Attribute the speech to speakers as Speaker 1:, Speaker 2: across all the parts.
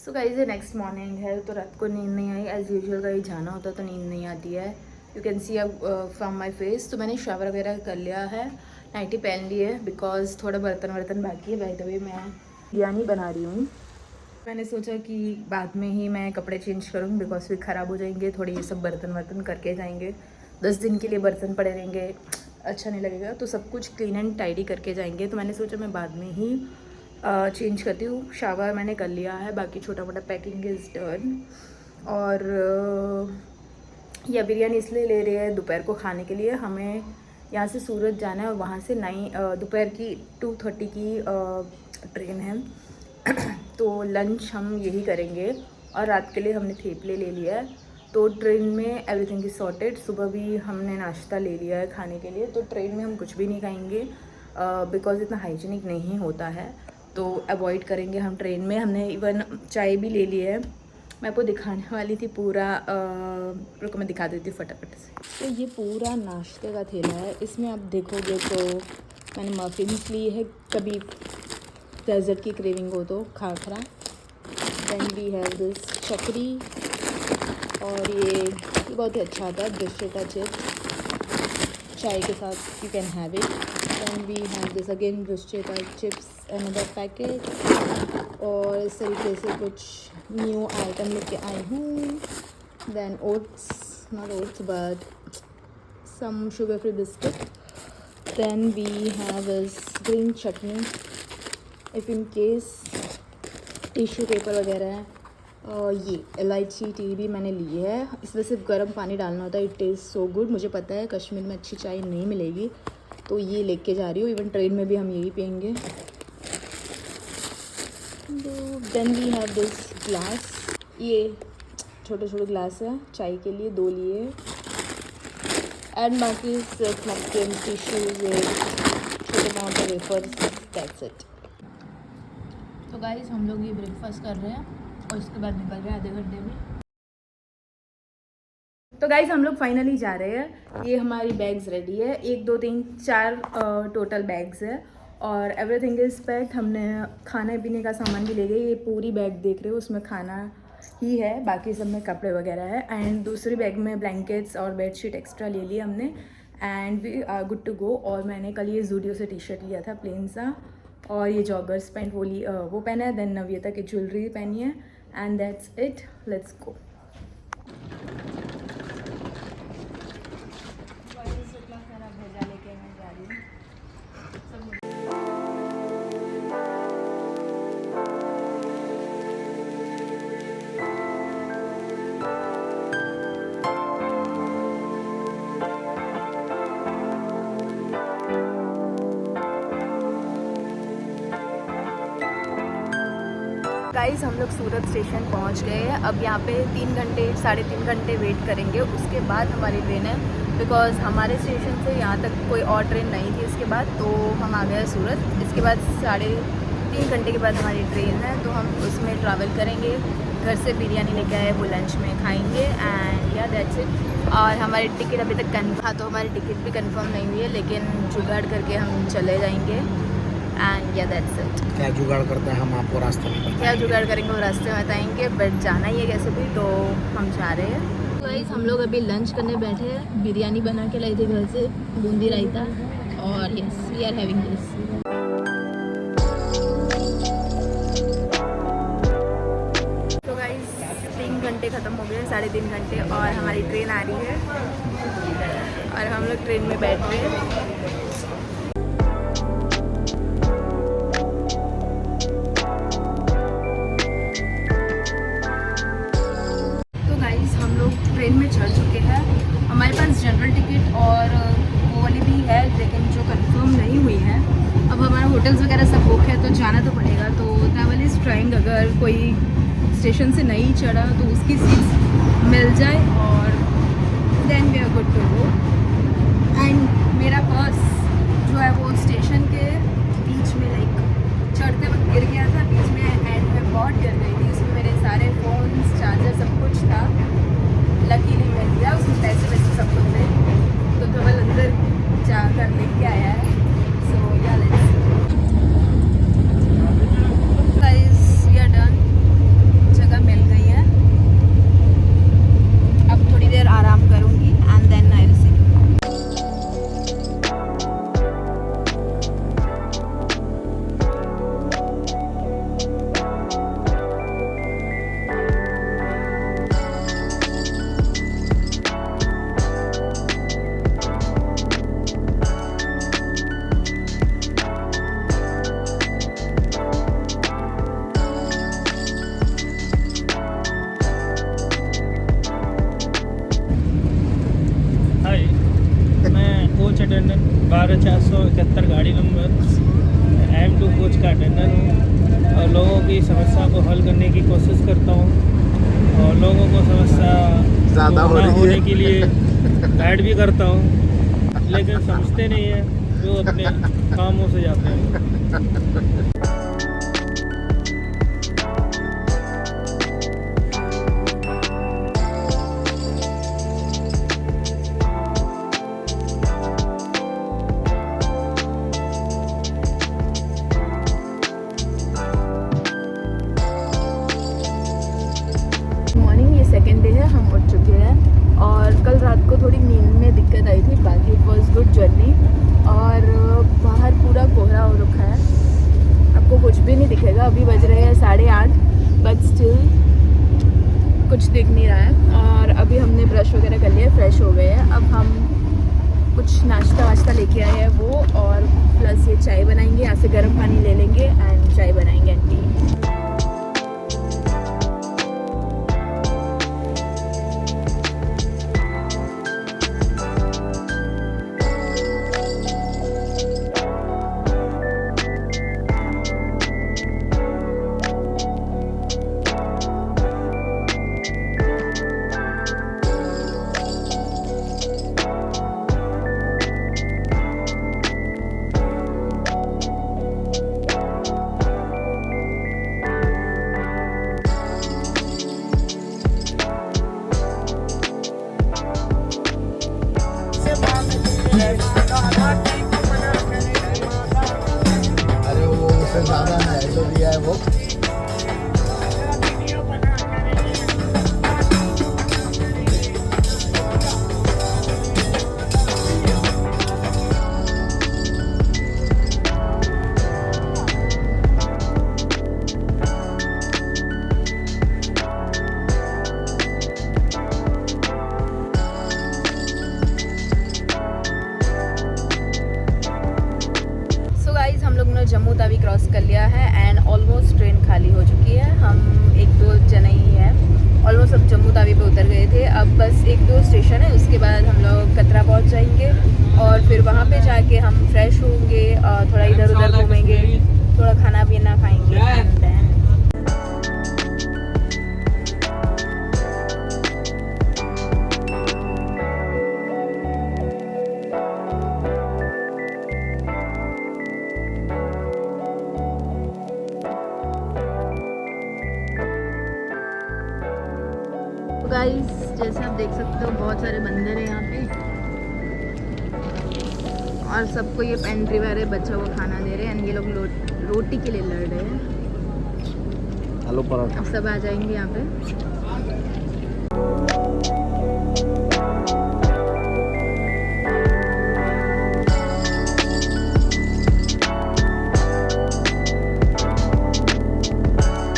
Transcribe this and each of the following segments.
Speaker 1: So guys ये next morning है। तो रात को नींद नहीं आई। एज़ यूजुअल कहीं जाना होता तो नींद नहीं आती है। यू कैन सी अब फ्रॉम माई फेस। तो मैंने शावर वगैरह कर लिया है, नाइटी पहन ली है बिकॉज थोड़ा बर्तन वर्तन बाकी है। बाय द वे मैं बिरयानी बना रही हूँ। मैंने सोचा कि बाद में ही मैं कपड़े चेंज करूँ बिकॉज फिर ख़राब हो जाएंगे। थोड़े ये सब बर्तन वर्तन करके जाएंगे। 10 दिन के लिए बर्तन पड़े रहेंगे, अच्छा नहीं लगेगा। तो सब कुछ क्लीन एंड टाइडी करके जाएंगे। तो मैंने सोचा मैं बाद में ही चेंज करती हूँ। शावर मैंने कर लिया है, बाकी छोटा मोटा पैकिंग इज़ डन। और यह बिरयानी इसलिए ले रही है दोपहर को खाने के लिए। हमें यहाँ से सूरत जाना है और वहाँ से दोपहर की 2:30 की ट्रेन है। तो लंच हम यही करेंगे और रात के लिए हमने थेपले ले लिया है। तो ट्रेन में एवरीथिंग इज़ सॉर्टेड। सुबह भी हमने नाश्ता ले लिया है खाने के लिए। तो ट्रेन में हम कुछ भी नहीं खाएंगे बिकॉज इतना हाइजीनिक नहीं होता है, तो अवॉइड करेंगे हम ट्रेन में। हमने इवन चाय भी ले ली है। मैं आपको दिखाने वाली थी पूरा, रुको मैं दिखा देती हूँ फटाफट से। तो ये पूरा नाश्ते का थैला है। इसमें आप देखोगे तो मैंने मफिन्स ली है, कभी डेजर्ट की क्रेविंग हो तो khakhra. Then we have this chakri, और ये बहुत ही अच्छा आता है ब्रिस्केटा चिप्स चाय के साथ, you can have it. Then we have this again bruschetta chips another packet. और इस तरीके से कुछ न्यू आइटम लेके आई हूँ। Then oats, not oats but some sugar free biscuit. Then we have this green chutney if in case tissue paper वगैरह है। और ये इलायची टी भी मैंने ली है। इसमें सिर्फ गर्म पानी डालना होता है। It taste so good. मुझे पता है कश्मीर में अच्छी चाय नहीं मिलेगी, तो ये लेके जा रही हूँ। इवन ट्रेन में भी हम यही पियेंगे। Then we have this glass, ये छोटे छोटे ग्लास है चाय के लिए, 2 लिए। एंड बाकी सिर्फ नैपकिन, टिश्यूज, छोटे amount of wafers, that's it. तो गाइस हम लोग ये ब्रेकफास्ट कर रहे हैं और इसके बाद निकल रहे हैं आधे घंटे में। तो गाइस हम लोग फाइनली जा रहे हैं। ये हमारी बैग्स रेडी है, 1 2 3 4 टोटल बैग्स है और एवरीथिंग इज़ पैक्ड। हमने खाने पीने का सामान भी ले गए। ये पूरी बैग देख रहे हो, उसमें खाना ही है, बाकी सब में कपड़े वगैरह है। एंड दूसरी बैग में ब्लैंकेट्स और बेडशीट एक्स्ट्रा ले लिया हमने। And we are good to go. और मैंने कल ये जूडियो से टी-शर्ट लिया था प्लेन सा, और ये जॉगर्स पैंट वो पहना है। देन नव्यता की ज्वेलरी पहनी है। And that's it, let's go. Guys हम लोग सूरत स्टेशन पहुंच गए हैं। अब यहाँ पे 3 घंटे 3.5 घंटे वेट करेंगे, उसके बाद हमारी ट्रेन है। बिकॉज़ हमारे स्टेशन से यहाँ तक कोई और ट्रेन नहीं थी इसके बाद, तो हम आ गए सूरत। इसके बाद 3.5 घंटे के बाद हमारी ट्रेन है, तो हम उसमें ट्रैवल करेंगे। घर से बिरयानी लेके आए, वो लंच में खाएँगे। एंड या दैट्स इट। और हमारी टिकट अभी तक तो हमारी टिकट भी कन्फर्म नहीं हुई है, लेकिन जुगाड़ करके हम चले जाएँगे। एंड या दैट्स इट।
Speaker 2: क्या जुगाड़ करते हैं हम आपको रास्ते में बताएंगे।
Speaker 1: क्या जुगाड़ करेंगे वो रास्ते में बताएंगे, बट जाना ही है कैसे भी, तो हम जा रहे हैं। तो गाइस हम लोग अभी लंच करने बैठे हैं। बिरयानी बना के लाई थी घर से, बूंदी रायता, और yes we are having this. तो गाइस 3 घंटे ख़त्म हो गए, 3.5 घंटे, और हमारी ट्रेन आ रही है और हम लोग ट्रेन में बैठ रहे हैं। ट्रेन में चढ़ चुके हैं। हमारे पास जनरल टिकट और वो वाली भी है, लेकिन जो कंफर्म नहीं हुई है। अब हमारा होटल्स वगैरह सब बुक है, तो जाना तो पड़ेगा। तो ट्रैवल इज़ ट्राइंग, अगर कोई स्टेशन से नहीं चढ़ा तो उसकी सीट्स मिल जाए, और then we are good to go. And मेरा पर्स जो है वो स्टेशन के बीच में चढ़ते वक्त गिर गया था बीच में, एंड मैं बहुत गिर गई थी। उसमें मेरे सारे फ़ोन्स, चार्जर, सब कुछ था। लकीली मिल गया, उसमें पैसे वैसे सब कुछ थे, तो धवल अंदर जाकर लेके आया है। सो या let's guys we are done.
Speaker 3: 571 गाड़ी नंबर M2 कोच का अटेंडर हूँ और लोगों की समस्या को हल करने की कोशिश करता हूँ और लोगों को समस्या
Speaker 2: ज़्यादा हो
Speaker 3: ना
Speaker 2: रही
Speaker 3: होने
Speaker 2: है।
Speaker 3: के लिए गाइड भी करता हूँ, लेकिन समझते नहीं है, जो अपने कामों से जाते हैं।
Speaker 1: मॉर्निंग ये सेकेंड डे है, हम उठ चुके हैं और कल रात को थोड़ी नींद में दिक्कत आई थी, बाकी इट वॉज गुड जर्नी। और बाहर पूरा कोहरा हो रखा है, आपको कुछ भी नहीं दिखेगा। अभी बज रहे हैं 8:30, बट स्टिल कुछ दिख नहीं रहा है। और अभी हमने ब्रश वगैरह कर लिया, फ्रेश हो गए हैं। अब हम कुछ नाश्ता वाश्ता लेके आए हैं वो, और प्लस ये चाय बनाएंगे, यहाँ से गर्म पानी ले लेंगे एंड चाय बनाएंगे एंड टी।
Speaker 2: अरे वो उससे ज़्यादा है जो दिया है वो।
Speaker 1: सो गाइज हम लोग ने जम्मू तावी क्रॉस कर लिया है एंड ऑलमोस्ट ट्रेन खाली हो चुकी है। हम 1-2 जने ही हैं, ऑलमोस्ट सब जम्मू तावी पे उतर गए थे। अब बस 1-2 स्टेशन है, उसके बाद हम लोग कतरा पहुंच जाएंगे और फिर वहां पे जाके हम फ्रेश होंगे और थोड़ा इधर उधर घूमेंगे, थोड़ा खाना पीना खाएंगे एंड देन गाइस जैसे आप देख सकते हो बहुत सारे बंदर हैं यहाँ पे और सबको ये पेंट्री वाले बच्चों को खाना दे रहे हैं एंड ये लोग रोटी के लिए लड़ रहे हैं।
Speaker 2: आलू पराठा।
Speaker 1: अब सब आ जाएंगे यहाँ पे।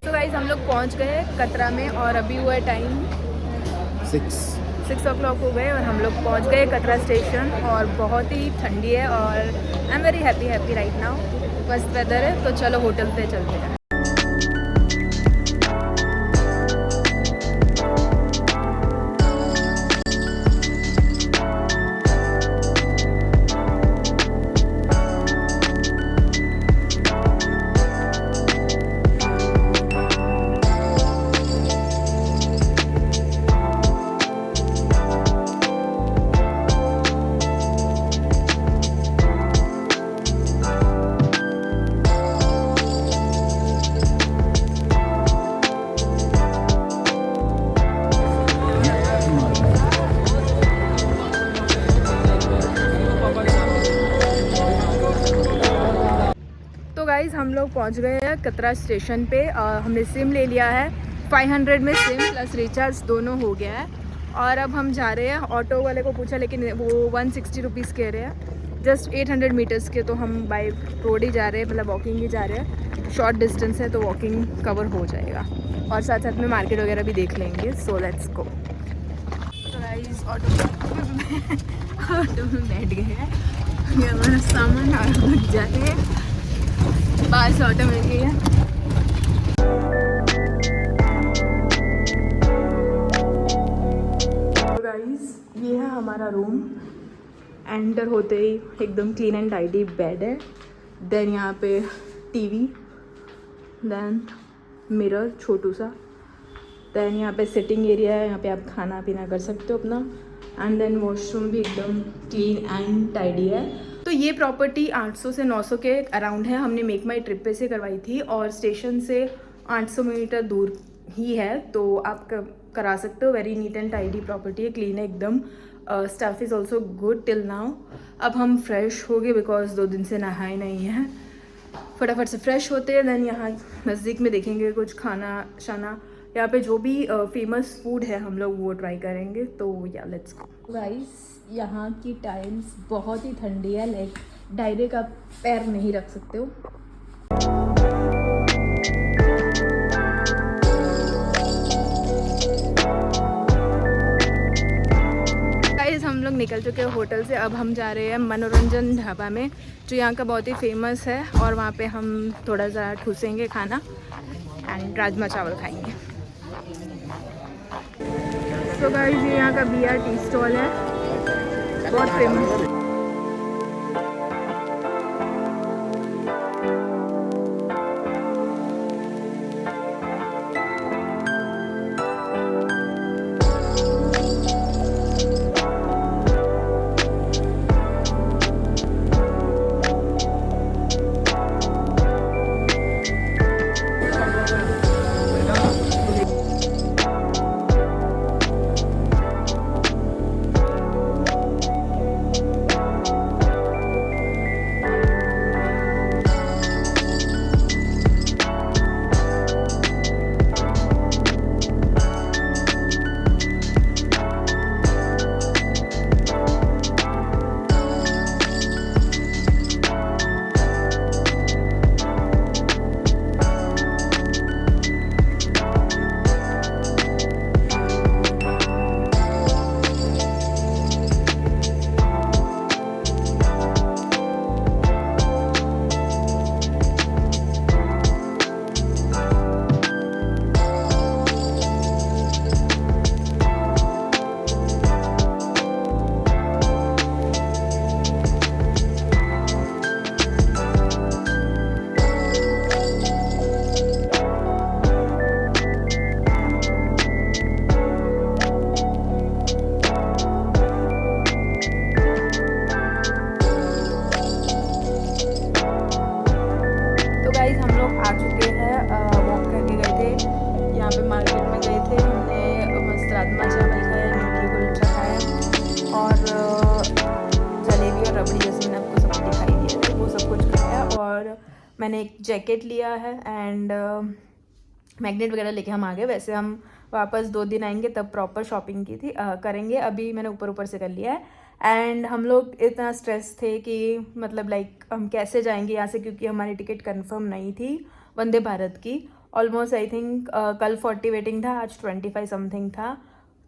Speaker 1: तो गाइस हम लोग पहुँच गए कतरा में और अभी हुआ है टाइम 6 o'clock हो गए और हम लोग पहुंच गए कतरा स्टेशन। और बहुत ही ठंडी है और I am very happy right now, मस्त वेदर है। तो चलो होटल पे चलते हैं। गाइस हम लोग पहुंच गए हैं कतरा स्टेशन पे। हमने सिम ले लिया है, 500 में सिम प्लस रिचार्ज दोनों हो गया है। और अब हम जा रहे हैं, ऑटो वाले को पूछा लेकिन वो 160 रुपीज़ कह रहे हैं, जस्ट 800 मीटर्स के। तो हम बाय रोड ही जा रहे हैं, मतलब वॉकिंग ही जा रहे हैं, शॉर्ट डिस्टेंस है तो वॉकिंग कवर हो जाएगा और साथ साथ में मार्केट वगैरह भी देख लेंगे। So let's go. तो गाइस ऑटो में बैठ गए हैं, ये हमारा सामान और जाते हैं, बाहर से ऑटो मिल गई है। तो गाइस ये है हमारा रूम एंटर होते ही एकदम क्लीन एंड टाइडी बेड है, देन यहाँ पे टीवी, देन मिरर छोटू सा, देन यहाँ पे सिटिंग एरिया है, यहाँ पे आप खाना पीना कर सकते हो अपना, एंड देन वॉशरूम भी एकदम क्लीन एंड टाइडी है। तो ये प्रॉपर्टी 800 से 900 के अराउंड है। हमने मेक माई ट्रिप पे से करवाई थी और स्टेशन से 800 मीटर दूर ही है, तो आप करा सकते हो। Very neat and tidy property है, क्लीन है एकदम। Staff is also good till now. अब हम फ्रेश हो गए बिकॉज 2 दिन से नहाए नहीं हैं, फटाफट से फ्रेश होते हैं, देन यहाँ नज़दीक में देखेंगे कुछ खाना शाना, यहाँ पे जो भी फेमस फूड है हम लोग वो ट्राई करेंगे। तो या लेट्स गो गाइस। यहाँ की टाइल्स बहुत ही ठंडी है, लाइक डायरेक्ट आप पैर नहीं रख सकते हो। गाइस हम लोग निकल चुके हैं होटल से, अब हम जा रहे हैं मनोरंजन ढाबा में, जो यहाँ का बहुत ही फेमस है, और वहाँ पे हम थोड़ा सा ठूसेंगे खाना एंड राजमा चावल खाएंगे। तो गाइस ये यहाँ का बियर टी स्टॉल है, बहुत फेमस है। मैंने एक जैकेट लिया है एंड मैग्नेट वगैरह लेके हम आ गए। वैसे हम वापस 2 दिन आएंगे तब प्रॉपर शॉपिंग की थी करेंगे, अभी मैंने ऊपर ऊपर से कर लिया है। एंड हम लोग इतना स्ट्रेस थे कि मतलब लाइक हम कैसे जाएंगे यहाँ से, क्योंकि हमारी टिकट कंफर्म नहीं थी वंदे भारत की। ऑलमोस्ट आई थिंक कल 40 वेटिंग था, आज 25 समथिंग था,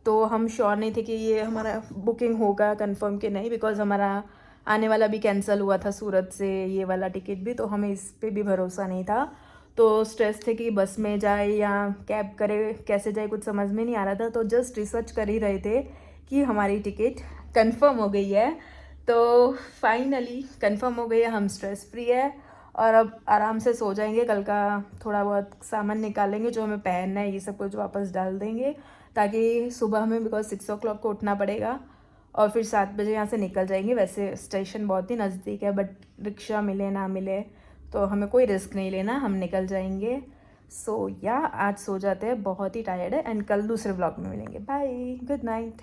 Speaker 1: तो हम श्योर नहीं थे कि ये हमारा बुकिंग होगा कंफर्म कि नहीं, बिकॉज हमारा आने वाला भी कैंसिल हुआ था सूरत से, ये वाला टिकट भी, तो हमें इस पे भी भरोसा नहीं था। तो स्ट्रेस थे कि बस में जाए या कैब करे, कैसे जाए कुछ समझ में नहीं आ रहा था। तो जस्ट रिसर्च कर ही रहे थे कि हमारी टिकट कंफर्म हो गई है। तो फाइनली कंफर्म हो गई है, हम स्ट्रेस फ्री है और अब आराम से सो जाएंगे। कल का थोड़ा बहुत सामान निकालेंगे जो हमें पहनना है, ये सब कुछ वापस डाल देंगे, ताकि सुबह में बिकॉज 6 o'clock को उठना पड़ेगा और फिर 7 बजे यहाँ से निकल जाएंगे। वैसे स्टेशन बहुत ही नज़दीक है, बट रिक्शा मिले ना मिले तो हमें कोई रिस्क नहीं लेना, हम निकल जाएंगे। सो या आज सो जाते हैं, बहुत ही टायर्ड है, एंड कल दूसरे व्लॉग में मिलेंगे। Bye, good night.